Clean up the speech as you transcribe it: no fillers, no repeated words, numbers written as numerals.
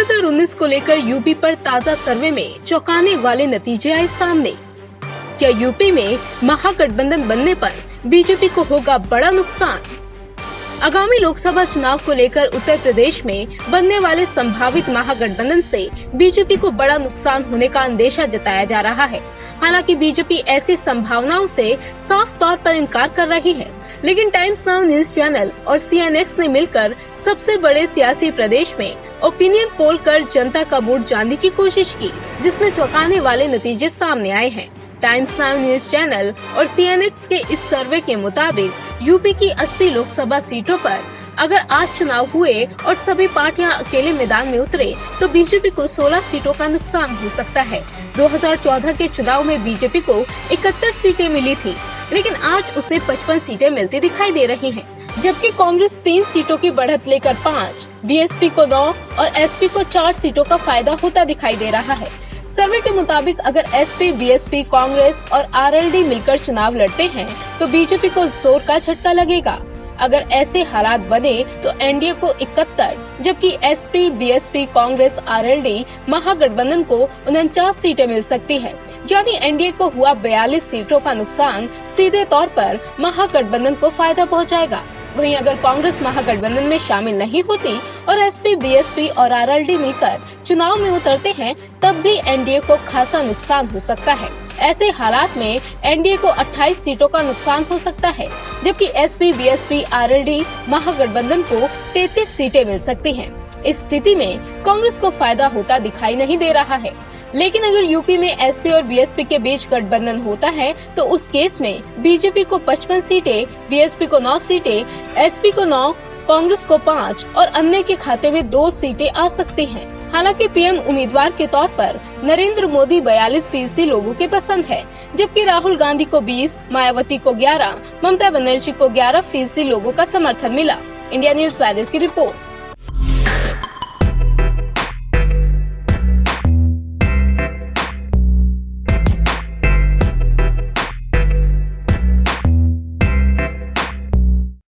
2019 को लेकर यूपी पर ताजा सर्वे में चौंकाने वाले नतीजे आए सामने। क्या यूपी में महागठबंधन बनने पर बीजेपी को होगा बड़ा नुकसान? आगामी लोकसभा चुनाव को लेकर उत्तर प्रदेश में बनने वाले संभावित महागठबंधन से बीजेपी को बड़ा नुकसान होने का अंदेशा जताया जा रहा है। हालांकि बीजेपी ऐसी संभावनाओं से साफ तौर पर इनकार कर रही है, लेकिन टाइम्स नाउ न्यूज चैनल और CNN ने मिलकर सबसे बड़े सियासी प्रदेश में ओपिनियन पोल कर जनता का मूड जानने की कोशिश की, जिसमें चौंकाने वाले नतीजे सामने आए हैं। टाइम्स नाउ न्यूज चैनल और CNN के इस सर्वे के मुताबिक यूपी की 80 लोकसभा सीटों पर अगर आज चुनाव हुए और सभी पार्टियां अकेले मैदान में उतरे तो बीजेपी को 16 सीटों का नुकसान हो सकता है। 2014 के चुनाव में बीजेपी को 71 सीटें मिली थी, लेकिन आज उसे 55 सीटें मिलती दिखाई दे रही हैं, जबकि कांग्रेस 3 सीटों की बढ़त लेकर 5, BSP को 9 और SP को 4 सीटों का फायदा होता दिखाई दे रहा है। सर्वे के मुताबिक अगर SP, BSP, कांग्रेस और RLD मिलकर चुनाव लड़ते हैं तो बीजेपी को जोर का झटका लगेगा। अगर ऐसे हालात बने तो एनडीए को 71, जबकि SP, BSP, कांग्रेस, RLD महागठबंधन को 49 सीटें मिल सकती है। यानी एनडीए को हुआ 42 सीटों का नुकसान सीधे तौर पर महागठबंधन को फायदा पहुंचाएगा। वहीं अगर कांग्रेस महागठबंधन में शामिल नहीं होती और SP, BSP और RLD मिलकर चुनाव में उतरते हैं तब भी एनडीए को खासा नुकसान हो सकता है। ऐसे हालात में एनडीए को 28 सीटों का नुकसान हो सकता है, जबकि SP, BSP, RLD महागठबंधन को 33 सीटें मिल सकती हैं। इस स्थिति में कांग्रेस को फायदा होता दिखाई नहीं दे रहा है। लेकिन अगर यूपी में SP और BSP के बीच गठबंधन होता है तो उस केस में बीजेपी को 55 सीटें, BSP को 9 सीटें, SP को 9, कांग्रेस को 5 और अन्य के खाते में 2 सीटें आ सकती हैं। हालांकि PM उम्मीदवार के तौर पर नरेंद्र मोदी 42% लोगों के पसंद है, जबकि राहुल गांधी को 20, मायावती को 11, ममता बनर्जी को 11% लोगों का समर्थन मिला। इंडिया न्यूज वायरल की रिपोर्ट।